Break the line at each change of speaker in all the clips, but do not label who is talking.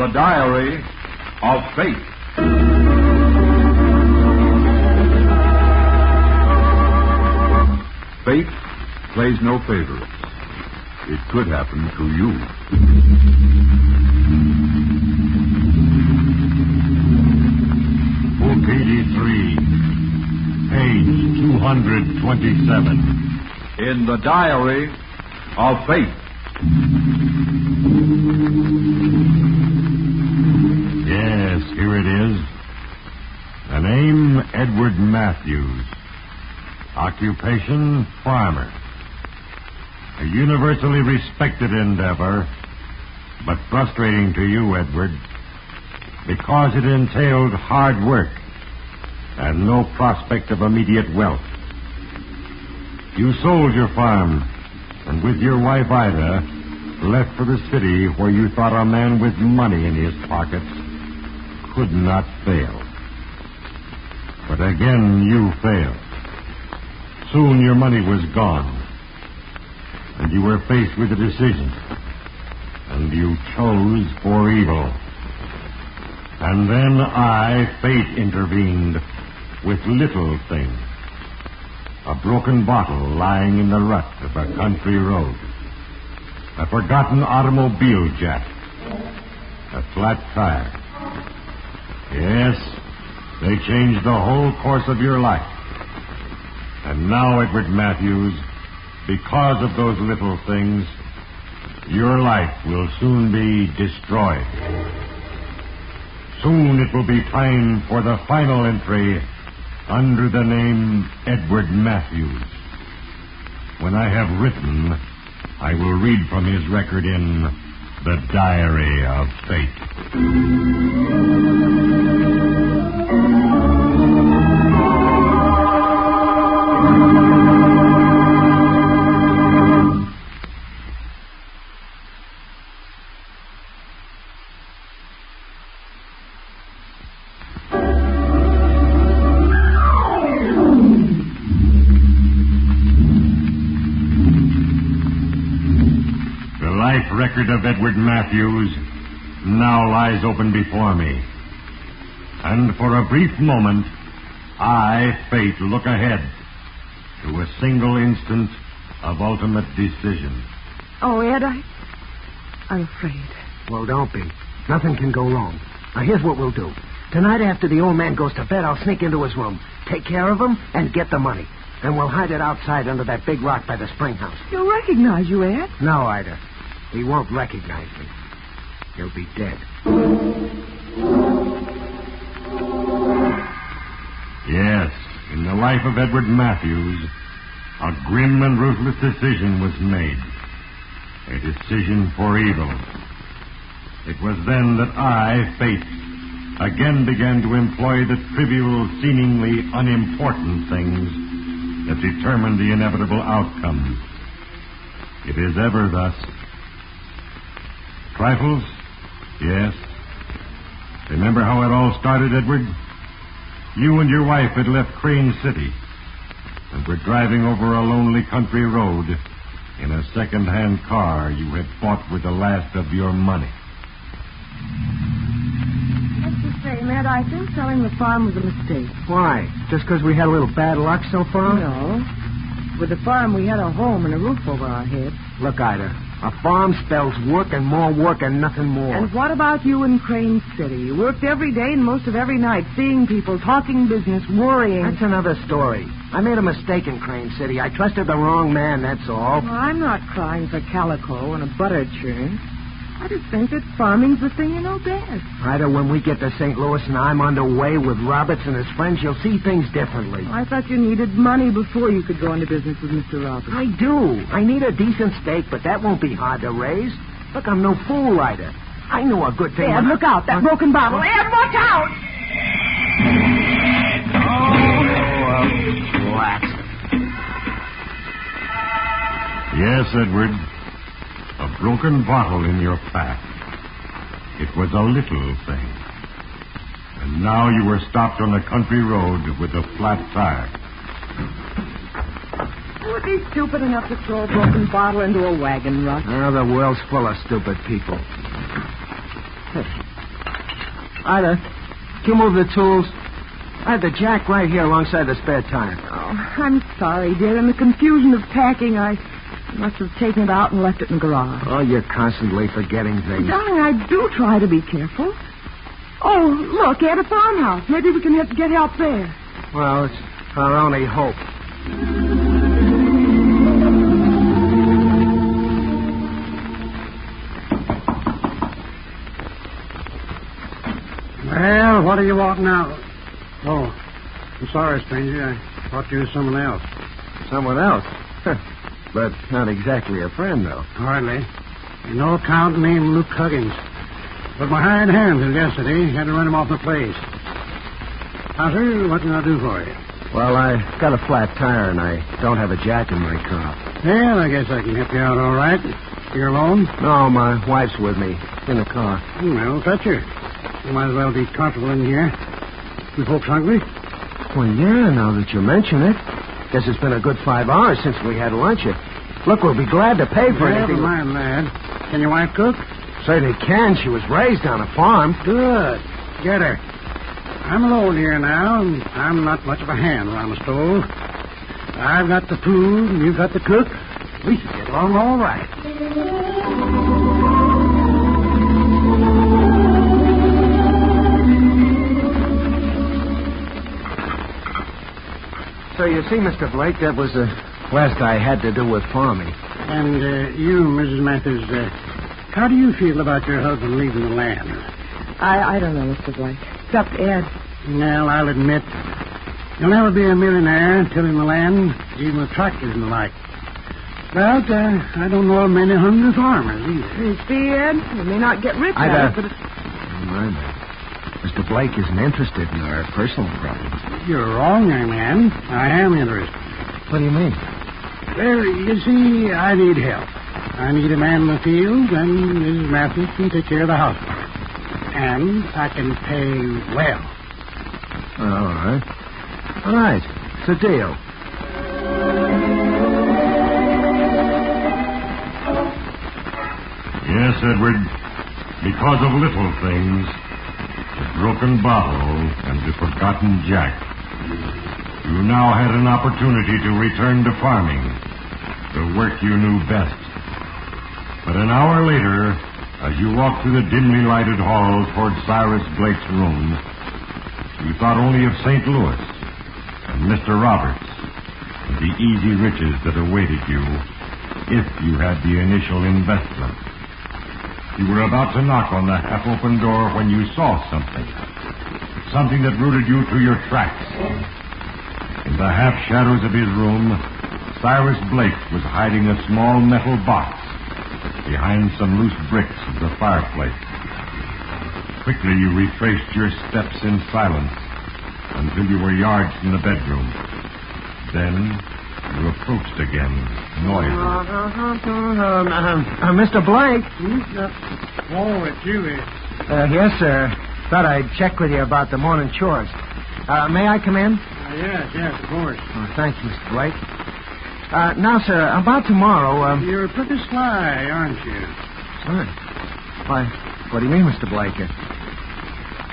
The Diary of Fate. Fate plays no favorites. It could happen to you.
Book 83, page 227.
In the Diary of Fate.
Yes, here it is. The name, Edward Matthews. Occupation, farmer. A universally respected endeavor, but frustrating to you, Edward, because it entailed hard work and no prospect of immediate wealth. You sold your farm, and with your wife, Ida, left for the city where you thought a man with money in his pockets could not fail. But again, you failed. Soon your money was gone, and you were faced with a decision, and you chose for evil. And then fate intervened with little things. A broken bottle lying in the rut of a country road. A forgotten automobile jack. A flat tire. Yes, they changed the whole course of your life. And now, Edward Matthews, because of those little things, your life will soon be destroyed. Soon it will be time for the final entry under the name Edward Matthews. When I have written, I will read from his record in The Diary of Fate. Record of Edward Matthews now lies open before me. And for a brief moment, fate, look ahead to a single instant of ultimate decision.
Oh, Ed, I'm afraid.
Well, don't be. Nothing can go wrong. Now, here's what we'll do. Tonight, after the old man goes to bed, I'll sneak into his room, take care of him, and get the money. And we'll hide it outside under that big rock by the spring house.
He'll recognize you, Ed.
No, Ida. He won't recognize me. He'll be dead.
Yes, in the life of Edward Matthews, a grim and ruthless decision was made. A decision for evil. It was then that fate, again began to employ the trivial, seemingly unimportant things that determine the inevitable outcome. It is ever thus. Trifles? Yes. Remember how it all started, Edward? You and your wife had left Crane City and were driving over a lonely country road in a second-hand car you had bought with the last of your money.
That's the same, Ed. I think selling the farm was a mistake.
Why? Just because we had a little bad luck so far?
No. With the farm, we had a home and a roof over our heads.
Look, Ida, a farm spells work and more work and nothing more.
And what about you in Crane City? You worked every day and most of every night, seeing people, talking business, worrying.
That's another story. I made a mistake in Crane City. I trusted the wrong man, that's all.
Well, I'm not crying for calico and a butter churn. I just think that farming's the thing you know best.
Ida, when we get to St. Louis and I'm underway with Roberts and his friends, you'll see things differently.
I thought you needed money before you could go into business with Mr. Roberts.
I do. I need a decent stake, but that won't be hard to raise. Look, I'm no fool, Ida. I know a good thing.
Ed, look out. That broken bottle. Ed, watch out!
Relax.
Yes, Edward. A broken bottle in your path. It was a little thing. And now you were stopped on a country road with a flat tire.
Who would be stupid enough to throw a broken bottle into a wagon rut?
Oh, the world's full of stupid people. Ida, can you move the tools? I had the jack right here alongside the spare tire.
Oh, I'm sorry, dear. In the confusion of packing, I must have taken it out and left it in the garage.
Oh, you're constantly forgetting things.
Darling, I do try to be careful. Oh, look, at a farmhouse. Maybe we can get help there.
Well, it's our only hope.
Well, what do you want now? Oh, I'm sorry, stranger. I thought you were someone else.
Someone else? But not exactly a friend, though.
Hardly. An old count named Luke Huggins. But my hired hand till yesterday. Had to run him off the place. Now, sir, what can I do for you?
Well, I got a flat tire, and I don't have a jack in my car.
Well, I guess I can help you out all right. You're alone?
No, my wife's with me in the car.
Well, fetch her. You might as well be comfortable in here. You folks hungry?
Well, yeah, now that you mention it. Guess it's been a good 5 hours since we had lunch. Look, we'll be glad to pay for
Never
anything.
mind, lad. Can your wife cook?
Certainly can. She was raised on a farm.
Good. Get her. I'm alone here now, and I'm not much of a hand around the stove. I've got the food, and you've got the cook. We should get along all right.
So you see, Mr. Blake, that was the last I had to do with farming.
And you, Mrs. Mathers, how do you feel about your husband leaving the land?
I don't know, Mr. Blake. It's up to Ed.
Well, I'll admit, you'll never be a millionaire tilling the land, even with tractors and the like. But I don't know of many hungry farmers either.
You see, Ed, you may not get rich at it, but it's...
Mr. Blake isn't interested in our personal problems.
You're wrong, young man. I am interested.
What do you mean?
Well, you see, I need help. I need a man in the field, and Mrs. Matthews can take care of the house. And I can pay well.
All right. All right. It's a deal.
Yes, Edward. Because of little things, the broken bottle and the forgotten jack, you now had an opportunity to return to farming, the work you knew best. But an hour later, as you walked through the dimly lighted hall toward Cyrus Blake's room, you thought only of St. Louis and Mr. Roberts and the easy riches that awaited you if you had the initial investment. You were about to knock on the half-open door when you saw something. Something that rooted you to your tracks. In the half-shadows of his room, Cyrus Blake was hiding a small metal box behind some loose bricks of the fireplace. Quickly you retraced your steps in silence until you were yards from the bedroom. Then you approached again, noisily.
Mr. Blake?
Oh, it's you, Ed.
Yes, sir. Thought I'd check with you about the morning chores. May I come in?
Yes, of course.
Oh, thank you, Mr. Blake. Now, sir, about tomorrow,
You're pretty sly, aren't you?
Sorry. Why, what do you mean, Mr. Blake?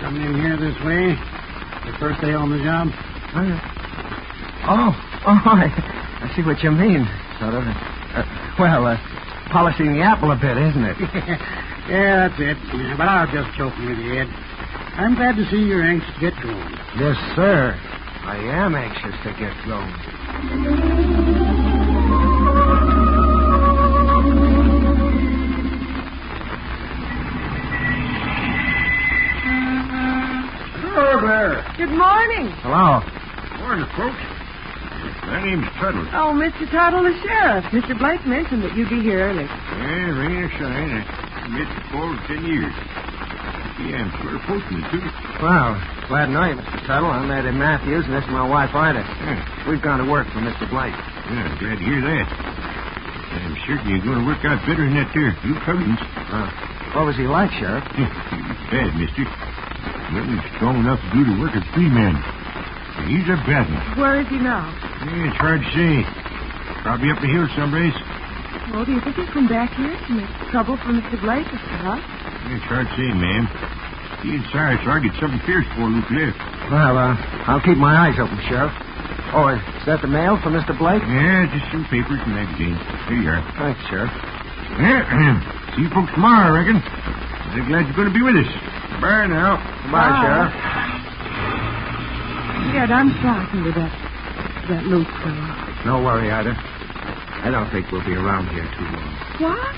Coming in here this way, the first day on the job?
I see what you mean, sort of. Polishing the apple a bit, isn't it?
Yeah, that's it. But I was just joking with you, Ed. I'm glad to see you're anxious to get going.
Yes, sir. I am anxious to get going.
Hello there.
Good morning.
Hello.
Morning, folks. My name's Tuttle.
Oh, Mr. Tuttle, the sheriff. Mr. Blake mentioned that you'd be here early.
Yeah, rain or shine, I met you for 10 years. Yeah, I'm sort of posting it, too.
Well, glad to know you, Mr. Tuttle. I'm Eddie Matthews, and this is my wife, Ida.
Yeah.
We've gone to work for Mr. Blake.
Yeah, I'm glad to hear that. I'm certain you're going to work out better than that there, Luke Huggins.
What was he like, Sheriff?
He was bad, mister. Wasn't strong enough to do the work of 3 men. He's a bad one.
Where is he now?
Yeah, it's hard to say. Probably up the hill someplace.
Oh, do you think he'll come back here to make trouble for Mr. Blake or for us?
It's hard to say, ma'am. He and Cyrus argued something fierce before Luke left.
Well, I'll keep my eyes open, Sheriff. Oh, is that the mail for Mr. Blake?
Yeah, just some papers and magazines. Here you are.
Thanks, Sheriff.
Yeah, see you folks tomorrow, I reckon. They're glad you're going to be with us. Bye now.
Goodbye, Sheriff.
Ed, I'm sorry with that Luke fellow.
No worry, Ida. I don't think we'll be around here too long.
What?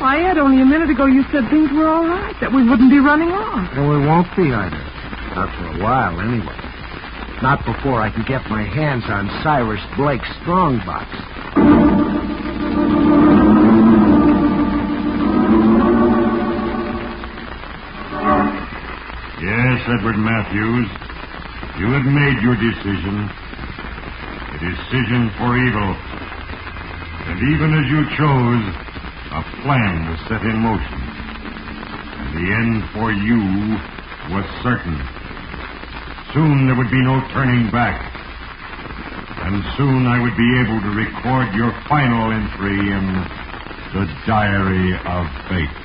Why, Ed, only a minute ago you said things were all right, that we wouldn't be running off.
And we won't be, Ida. Not for a while, anyway. Not before I can get my hands on Cyrus Blake's strongbox.
Yes, Edward Matthews. You had made your decision. A decision for evil. And even as you chose, a plan was set in motion. And the end for you was certain. Soon there would be no turning back. And soon I would be able to record your final entry in the Diary of Fate.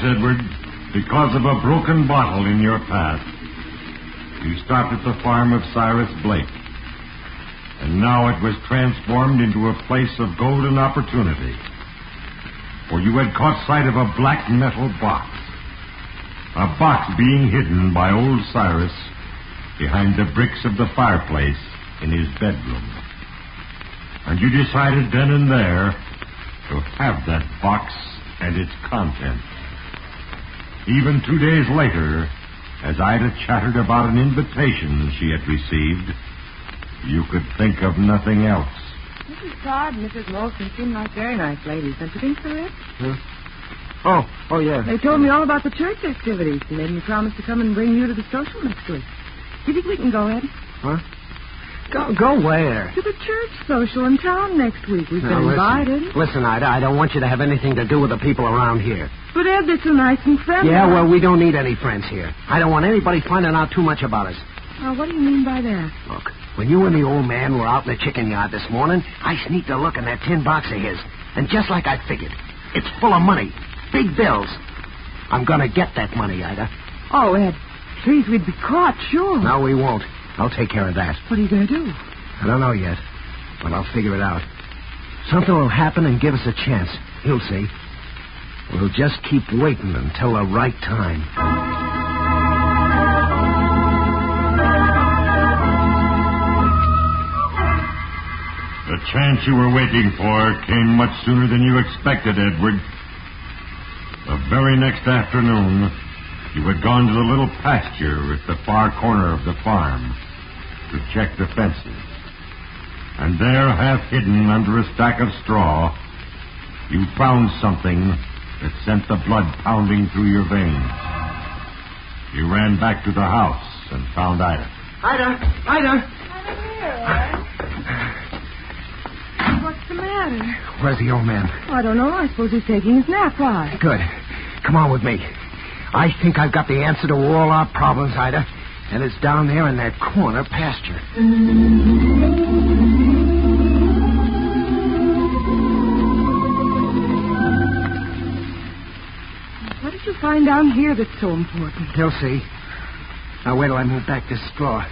Edward, because of a broken bottle in your path, you stopped at the farm of Cyrus Blake. And now it was transformed into a place of golden opportunity. For you had caught sight of a black metal box. A box being hidden by old Cyrus behind the bricks of the fireplace in his bedroom. And you decided then and there to have that box and its contents. Even 2 days later, as Ida chattered about an invitation she had received, you could think of nothing else.
Mrs. Todd and Mrs. Molson seem like very nice ladies, don't you think so, Ed?
Huh? Oh, yeah.
They told me all about the church activities and made me promise to come and bring you to the social next week. Do you think we can go, Ed?
Huh? Go where?
To the church social in town next week. We've been invited.
Listen, Ida, I don't want you to have anything to do with the people around here.
But, Ed, they're so nice and friendly.
Yeah, well, we don't need any friends here. I don't want anybody finding out too much about us.
What do you mean by that?
Look, when you and the old man were out in the chicken yard this morning, I sneaked a look in that tin box of his. And just like I figured, it's full of money. Big bills. I'm going to get that money, Ida.
Oh, Ed, please, we'd be caught, sure.
No, we won't. I'll take care of that.
What are you going to do?
I don't know yet, but I'll figure it out. Something will happen and give us a chance. You'll see. We'll just keep waiting until the right time.
The chance you were waiting for came much sooner than you expected, Edward. The very next afternoon, you had gone to the little pasture at the far corner of the farm to check the fences. And there, half hidden under a stack of straw, you found something that sent the blood pounding through your veins. You ran back to the house and found Ida.
Ida!
I'm here. What's the matter?
Where's the old man?
I don't know. I suppose he's taking his nap. Why?
Good. Come on with me. I think I've got the answer to all our problems, Ida. And it's down there in that corner pasture.
What did you find down here that's so important?
You'll see. Now, wait till I move back this straw.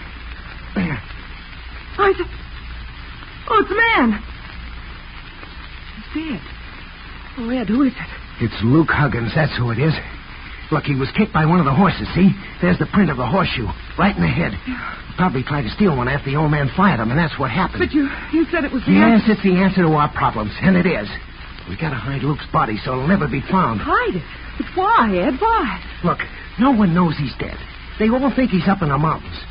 There.
Oh, it's a man. He's dead. Oh, Ed, who is it?
It's Luke Huggins. That's who it is. Look, he was kicked by one of the horses, see? There's the print of the horseshoe, right in the head. He probably tried to steal one after the old man fired him, and that's what happened.
But you said it was the
Yes, it's the answer to our problems, and it is. We gotta hide Luke's body so it'll never be found.
Hide it? But why, Ed? Why?
Look, no one knows he's dead. They all think he's up in the mountains.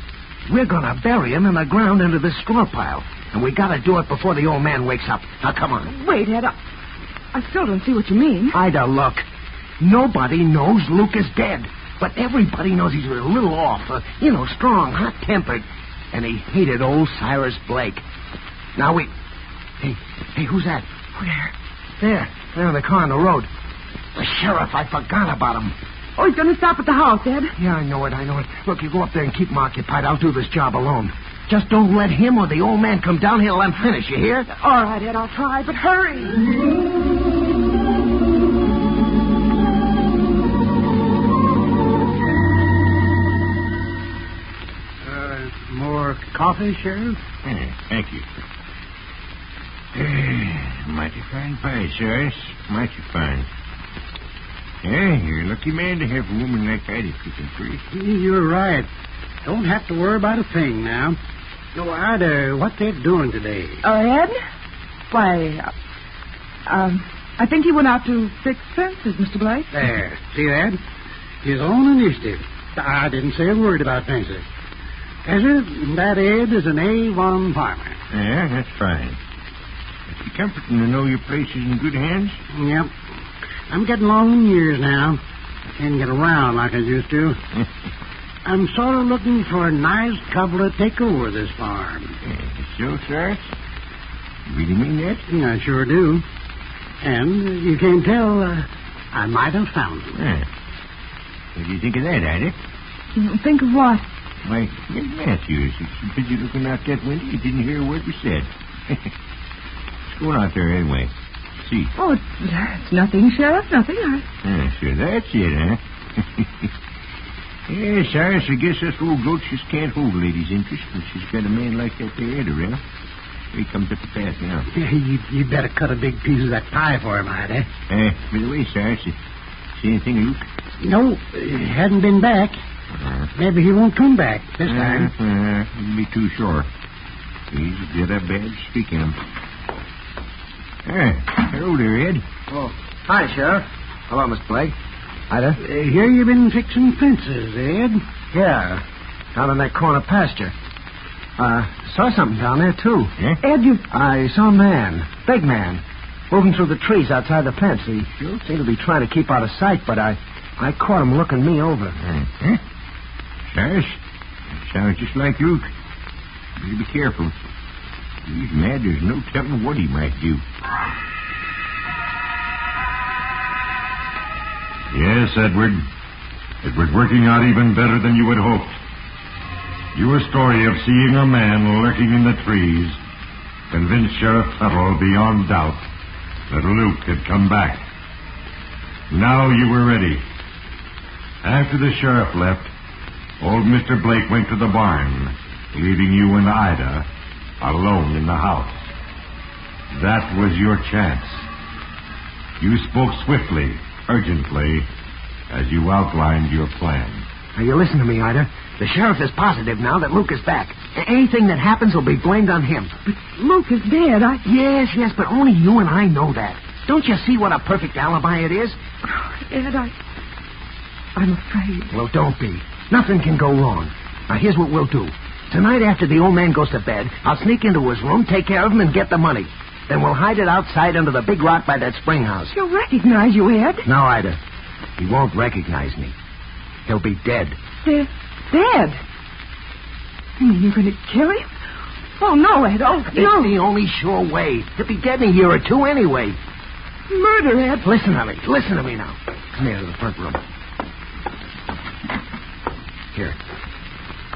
We're going to bury him in the ground under this straw pile. And we got to do it before the old man wakes up. Now, come on.
Wait, Ed, I still don't see what you mean.
Ida, look. Nobody knows Luke is dead. But everybody knows he's a little off. Strong, hot-tempered. And he hated old Cyrus Blake. Now, Hey, who's that?
Where?
There in the car on the road. The sheriff, I forgot about him.
Oh, he's going to stop at the house, Ed.
Yeah, I know it. Look, you go up there and keep him occupied. I'll do this job alone. Just don't let him or the old man come down here and finish, you hear?
All right, Ed, I'll try, but hurry.
More coffee, Sheriff?
Thank you. Mighty fine pie, Cyrus. Mighty fine. Yeah, you're a lucky man to have a woman like Ida cooking for you.
You're right. Don't have to worry about a thing now. So, Ida, what they doing today?
Ed? Why, I think he went out to fix fences, Mr. Blake.
There. See that? His own initiative. I didn't say a word about fences. Ezra, that Ed is an A1 farmer.
Yeah, that's fine. It's comforting to know your place is in good hands.
Yep. I'm getting along in years now. I can't get around like I used to. I'm sort of looking for a nice couple to take over this farm.
So, Cyrus? You really mean that?
Yeah, I sure do. And you can't tell, I might have found them.
Yeah. What do you think of that, Ida?
Think of what?
Why, Matthews, it's so busy looking out that window you didn't hear a word we said. What's going out there anyway? See.
Oh, it's nothing, Sheriff, nothing.
Yeah, sure, that's it, huh? Yeah, Cyrus, I guess this old goat just can't hold a lady's interest when she's got a man like that there head around. Here he comes up the path now.
Yeah, you better cut a big piece of that pie for him, Ida.
By the way, Cyrus, see anything of Luke?
No, he hadn't been back. Maybe he won't come back this time.
Wouldn't be too sure. He's got a bad streak in him. Hello there, Ed.
Oh, hi, Sheriff. Hello, Mr. Blake. Ida?
Here you've been fixing fences, Ed.
Yeah, out in that corner pasture. Saw something down there, too.
Yeah?
Ed,
I saw a man, big man, moving through the trees outside the fence. He seemed to be trying to keep out of sight, but I caught him looking me over.
Cyrus, sounds just like Luke. You be careful. He's mad. There's no telling what he might do. Yes, Edward. It was working out even better than you had hoped. Your story of seeing a man lurking in the trees convinced Sheriff Tuttle beyond doubt that Luke had come back. Now you were ready. After the sheriff left, old Mr. Blake went to the barn, leaving you and Ida alone in the house. That was your chance. You spoke swiftly, urgently, as you outlined your plan.
Now, you listen to me, Ida. The sheriff is positive now that Luke is back. Anything that happens will be blamed on him.
But Luke is dead.
Yes, but only you and I know that. Don't you see what a perfect alibi it is?
Ed, I'm afraid.
Well, don't be. Nothing can go wrong. Now, here's what we'll do. Tonight, after the old man goes to bed, I'll sneak into his room, take care of him, and get the money. Then we'll hide it outside under the big rock by that spring house.
He'll recognize you, Ed.
No, Ida. He won't recognize me. He'll be dead.
Dead? You mean you're going to kill him? Oh, no, Ed. Oh, no.
It's the only sure way. He'll be dead in a year or two anyway.
Murder, Ed.
Listen to me now. Come here to the front room. Here.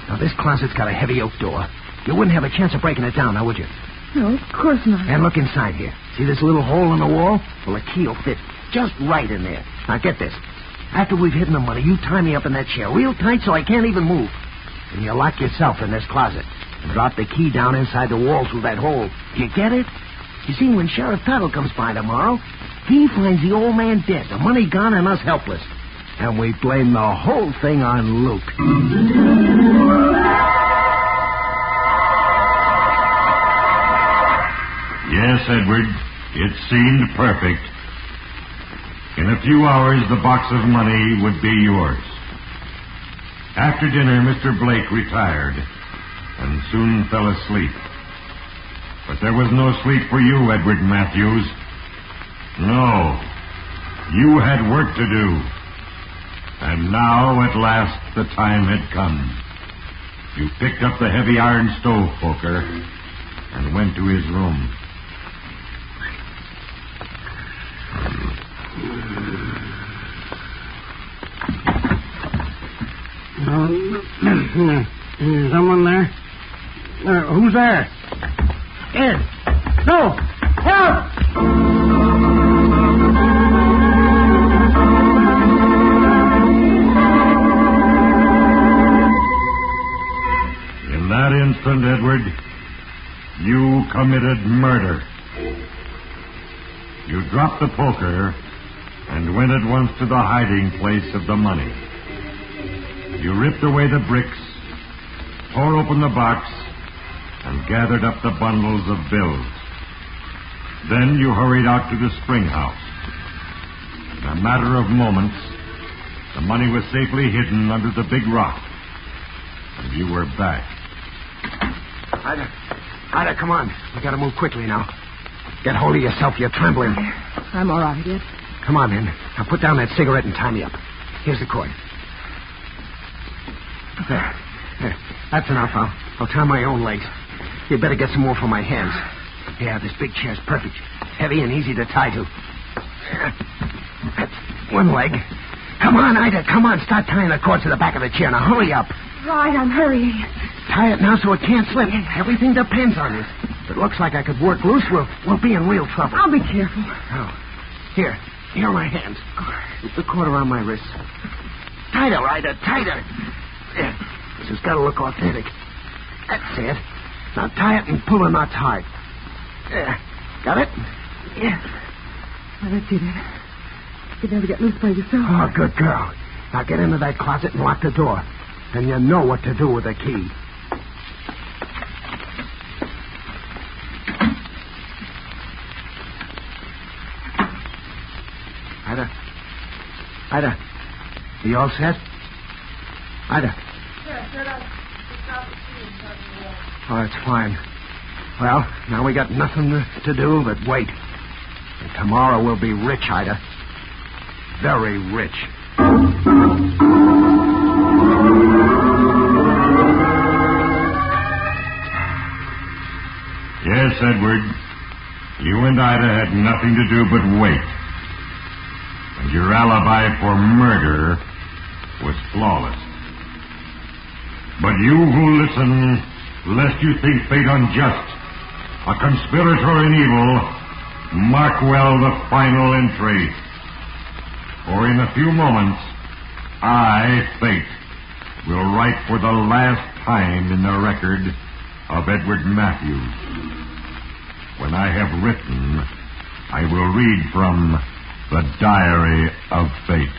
Now, this closet's got a heavy oak door. You wouldn't have a chance of breaking it down, now, would you?
No, of course not.
And look inside here. See this little hole in the wall? Well, the key will fit just right in there. Now, get this. After we've hidden the money, you tie me up in that chair real tight so I can't even move. And you lock yourself in this closet and drop the key down inside the wall through that hole. You get it? You see, when Sheriff Tuttle comes by tomorrow, he finds the old man dead, the money gone, and us helpless. And we blame the whole thing on Luke.
Yes, Edward, it seemed perfect. In a few hours, the box of money would be yours. After dinner, Mr. Blake retired, and soon fell asleep. But there was no sleep for you, Edward Matthews. No. You had work to do. And now, at last, the time had come. You picked up the heavy iron stove poker and went to his room.
Someone there? Who's there? Ed! No! Help!
In that instant, Edward, you committed murder. You dropped the poker and went at once to the hiding place of the money. You ripped away the bricks, tore open the box, and gathered up the bundles of bills. Then you hurried out to the spring house. In a matter of moments, the money was safely hidden under the big rock, and you were back.
Ida, come on. We gotta move quickly now. Get hold of yourself. You're trembling.
I'm all right, Ed.
Come on, then. Now put down that cigarette and tie me up. Here's the cord. There. That's enough. I'll tie my own legs. You'd better get some more for my hands. Yeah, this big chair's perfect. Heavy and easy to tie to. That's one leg. Come on, Ida. Come on. Start tying the cord to the back of the chair. Now, hurry up.
Right, I'm hurrying.
Tie it now so it can't slip. Everything depends on it. If it looks like I could work loose, we'll be in real trouble.
I'll be careful.
Oh. Here are my hands. Put the cord around my wrists. Tighter, Ida, tighter. There. This has got to look authentic. That's it. Now tie it and pull the knots hard. There. Got it?
Yeah. Well, that's it, Ed. You'd never get loose by yourself.
Oh, good girl. Now get into that closet and lock the door. Then you know what to do with the key. Ida. You all set? Ida.
Yeah, set up.
Oh, that's fine. Well, now we got nothing to do but wait. And tomorrow we'll be rich, Ida. Very rich.
Yes, Edward. You and Ida had nothing to do but wait. And your alibi for murder was flawless. But you who listen, lest you think fate unjust, a conspirator in evil, mark well the final entry. For in a few moments, I, Fate, will write for the last time in the record of Edward Matthews. When I have written, I will read from the Diary of Fate.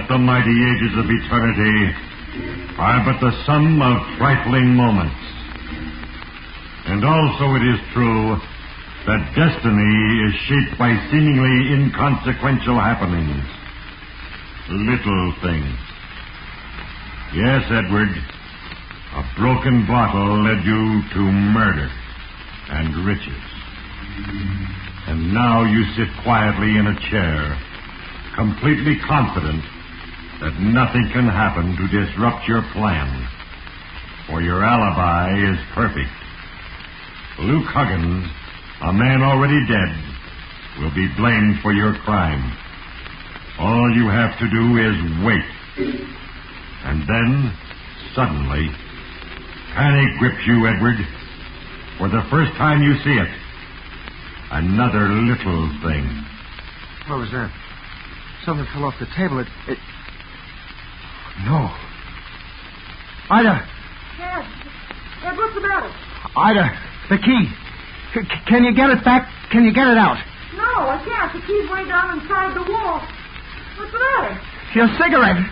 The mighty ages of eternity are but the sum of trifling moments. And also it is true that destiny is shaped by seemingly inconsequential happenings. Little things. Yes, Edward, a broken bottle led you to murder and riches. And now you sit quietly in a chair, completely confident that nothing can happen to disrupt your plan, for your alibi is perfect. Luke Huggins, a man already dead, will be blamed for your crime. All you have to do is wait. And then, suddenly, panic grips you, Edward. For the first time you see it. Another little thing.
What was that? Something fell off the table. It... No. Ida!
what's the matter?
Ida, the key. Can you get it back? Can you get it out?
No, I can't. The key's way down inside the wall. What's the matter?
Your cigarette.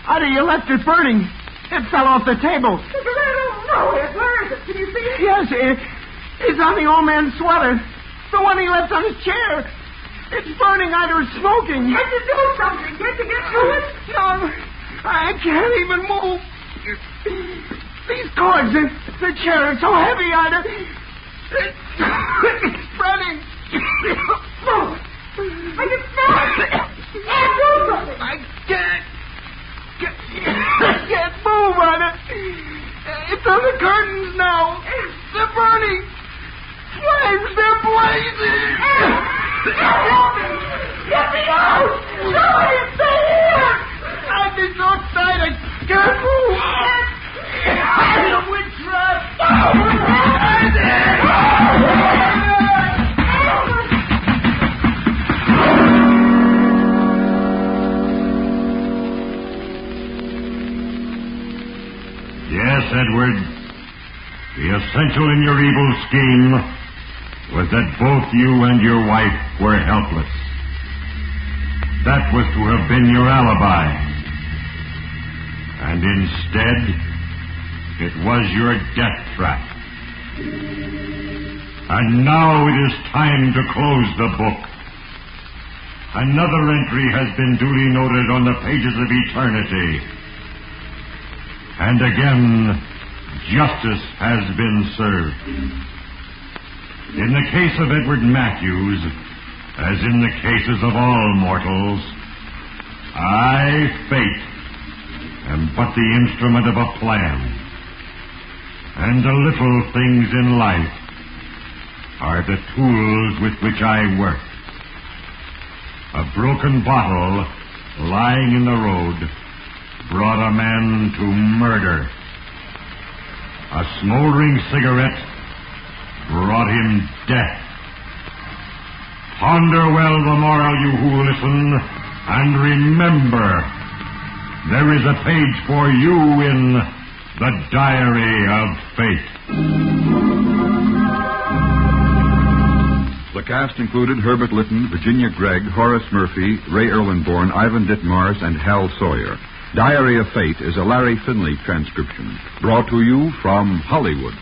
Ida, you left it burning. It fell off the table.
Cigarette? Oh, no, Ed. Where is it? Can you see it?
Yes, it's on the old man's sweater. The one he left on his chair. It's burning. Ida, it's smoking.
Can't you do something? Can't you get to it?
No, I can't even move. These cords, the chair is so heavy, Ida. It's burning.
No. I can smell it. Ed, do something.
I can't move, Ida. It's on the curtains now. They're burning. Flames, they're blazing.
Help me. Get me out. Somebody stay here.
I've been so tight I can't move. I'm a witch trap.
Yes, Edward. The essential in your evil scheme was that both you and your wife were helpless. That was to have been your alibi. And instead, it was your death trap. And now it is time to close the book. Another entry has been duly noted on the pages of eternity. And again, justice has been served. In the case of Edward Matthews, as in the cases of all mortals, I, fate, am but the instrument of a plan. And the little things in life are the tools with which I work. A broken bottle lying in the road brought a man to murder. A smoldering cigarette brought him death. Ponder well the moral, you who listen, and remember, there is a page for you in the Diary of Fate.
The cast included Herbert Lytton, Virginia Gregg, Horace Murphy, Ray Erlenborn, Ivan Ditmars, and Hal Sawyer. Diary of Fate is a Larry Finley transcription, brought to you from Hollywood.